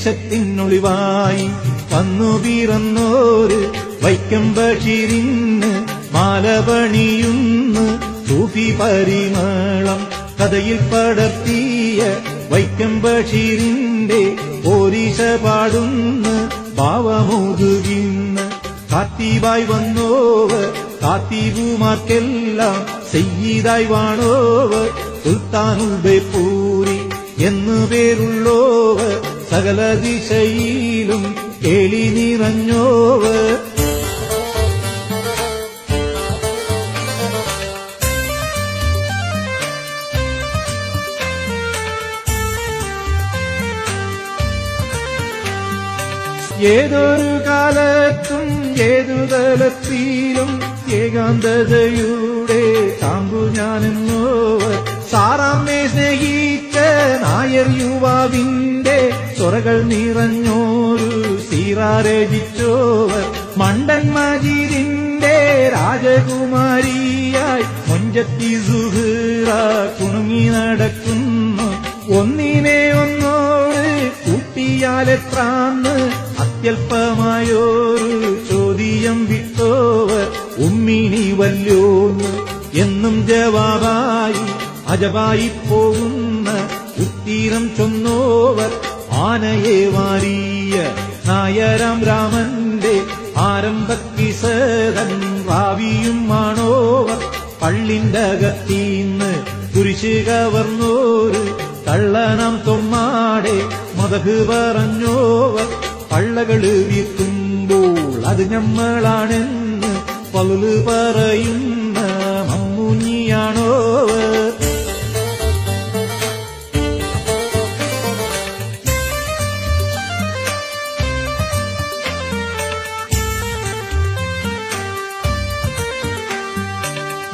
ദേശത്തിനൊളിവായി വന്നു പിറന്നോര് വൈക്കം ബഷീറിന് മാലപണിയുന്നു സൂഫി പരിമളം കഥയിൽ പടർത്തിയ വൈക്കം ബഷീറിന്റെ പോരീശ പാടുന്നു ഭാവമോതുകിന്ന് കാത്തീബായി വന്നോവർ കാത്തീബുമാർക്കെല്ലാം സയ്യിദായി വാണോവർ സുൽത്താനുൽ ബേപ്പൂരി എന്നു പേരുള്ളോവർ സകല ദിശയിലും കേളി നിറഞ്ഞോവർ ഏതൊരു കാലത്തും ഏതു തലത്തിലും ഏകാന്തതയുടെ താമ്പു ഞാനെന്നോവർ സാറാമ്മെ സ്നേഹിച്ച നായർ യുവാവിന്റെ ചൊറകൾ നിറഞ്ഞോരു സീറാരചിച്ചോവർ മണ്ടൻ മജീദിന്റെ രാജകുമാരിയായി മൊഞ്ചത്തി സുഹ്റ കുണുങ്ങി നടക്കുന്നു ഒന്നിനെ ഒന്നോട് കൂട്ടിയാലെത്രാന്ന് അത്യല്പമായോരു ചോദ്യം വിട്ടോവർ ഉമ്മിനി വല്യോന്ന് എന്നും ജവാബായി അജബായി പോകുന്ന ഉത്തീരം ചൊന്നോവർ ആനയെ വാരിയ നായരാം രാമന്റെ ആരംഭക്കിസതൻ റാവിയും ആണോവർ പള്ളിന്റെ അകത്തീന്ന് കുരിശ് കവർന്നോര് കള്ളനാം തൊമ്മാടെ മതഹ് പറഞ്ഞോവർ പള്ളകള് വീർക്കുമ്പോൾ അത് ഞമ്മളാണെന്ന് പലുല് പറയുന്ന മമ്മൂഞ്ഞിയാണോവർ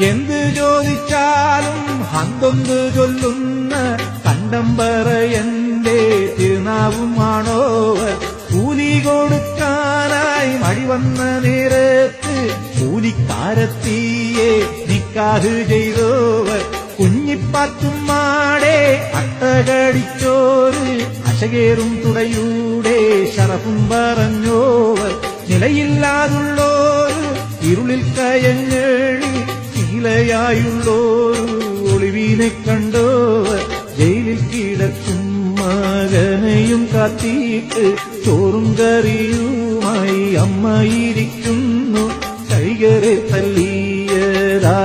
എന്ത് ചോദിച്ചാലും ഹന്തൊന്ന് ചൊല്ലുന്ന കണ്ടംബറയന്റെ തിരുനാവുമാണോവർ കൂലി കൊടുക്കാനായി മടിവന്ന നേരത്ത് കൂലിക്കാരത്തിയെ നിക്കാഹ് ചെയ്തോവർ കുഞ്ഞിപ്പാത്തുമ്മാടെ അട്ടകടിച്ചോര് അശകേറും തുടയുടെ ശറഫും പറഞ്ഞോവർ നിലയില്ലാതുള്ളോര് ഇരുളിൽ കയങ്ങേളി ശീലയായുള്ളോരു ഒളിവിനെ കണ്ടോവർ ജയിലിൽ കിടക്കും മകനെയും കാത്തിട്ട് ചോറും കറിയുമായി അമ്മയിരിക്കുന്നു കൈകരെ തല്ലിയതാരെന്ന്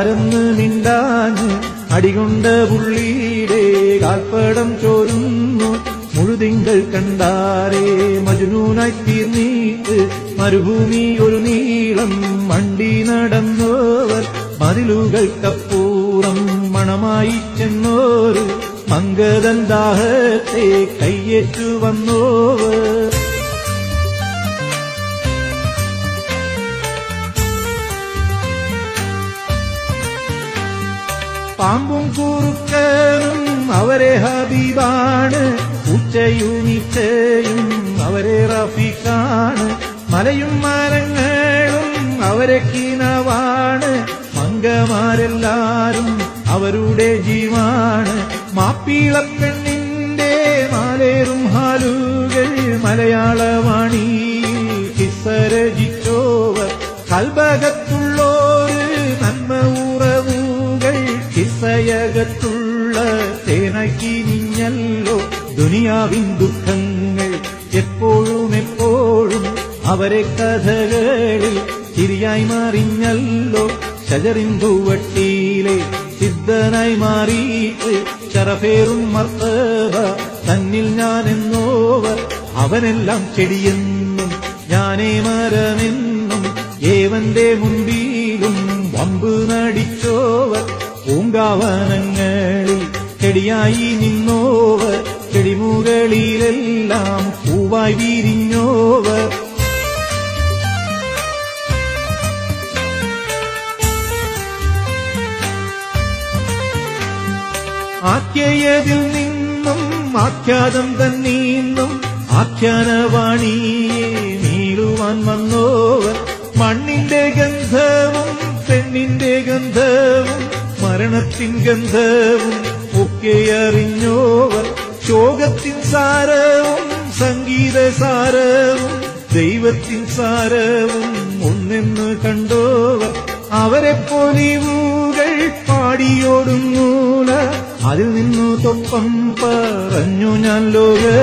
മിണ്ടാഞ്ഞ് അടികൊണ്ട പുള്ളിയുടെ കാൽപ്പടം ചോരുന്നു മുഴുതിങ്കൾ കണ്ടാരേ മജ്നൂനായി തീർന്നീട്ട് മരുഭൂമി ഒരു നീളം മണ്ടി നടന്നോവർ മതിലുകൾക്കപ്പൂറം മണമായി ചെന്നോര് മംഗതൻ ദാഹത്തെ കയ്യേറ്റു വന്നോവർ പാമ്പും കുറുക്കനും അവരെ ഹബീബാണ് ഉച്ചയും അവരെ റഫീഖാണ് മലയും മരങ്ങളും അവരെ കിനവാണ് മംഗമാരെല്ലാരും അവരുടെ ജീവാണ് മാപ്പിളപ്പെണ്ണിന്റെ മാലേറും ഹാലുകൾ മലയാളവാണി കിസ്സരചിച്ചോവർ കൽബകത്തുള്ളോര് നന്മ ഉറവുകൾ കിസ്സയകത്തുള്ള തേനക്കി നിഞ്ഞല്ലോ ദുനിയാവിൻ ദുഃഖങ്ങൾ എപ്പോഴും എപ്പോഴും അവരെ കഥകളിൽ ചിരിയായി മാറിഞ്ഞല്ലോ ഷജറിൻപൂവട്ടിയിലെ സിദ്ധനായി മാറിയിട്ട് ശറഫേറും മർത്തബ തന്നിൽ ഞാനെന്നോവർ അവനെല്ലാം ചെടിയെന്നും ഞാനേ മരമെന്നും ഏവന്റെ മുൻപിലും വമ്പ് നടിച്ചോവർ പൂങ്കാവനങ്ങളിൽ ചെടിയായി നിന്നോവർ ചെടിമുകളിലെല്ലാം പൂവായി വിരിഞ്ഞോവർ ആഖ്യയതിൽ നിന്നും ആഖ്യാതം തന്നീന്നും ആഖ്യാനവാണിയെ നീളുവാൻ വന്നോവർ മണ്ണിന്റെ ഗന്ധവും പെണ്ണിന്റെ ഗന്ധവും മരണത്തിൻ ഗന്ധവും ഒക്കെ അറിഞ്ഞോവർ ശോകത്തിൻ സാരവും സംഗീത സാരവും ദൈവത്തിൻ സാരവും ഒന്നെന്ന് കണ്ടോവർ അവരെപ്പോലിവുകൾ പാടിയോടുങ്ങൂല അതിൽ നിന്നു തൊപ്പം പറഞ്ഞു ഞാൻ ലോകരേ.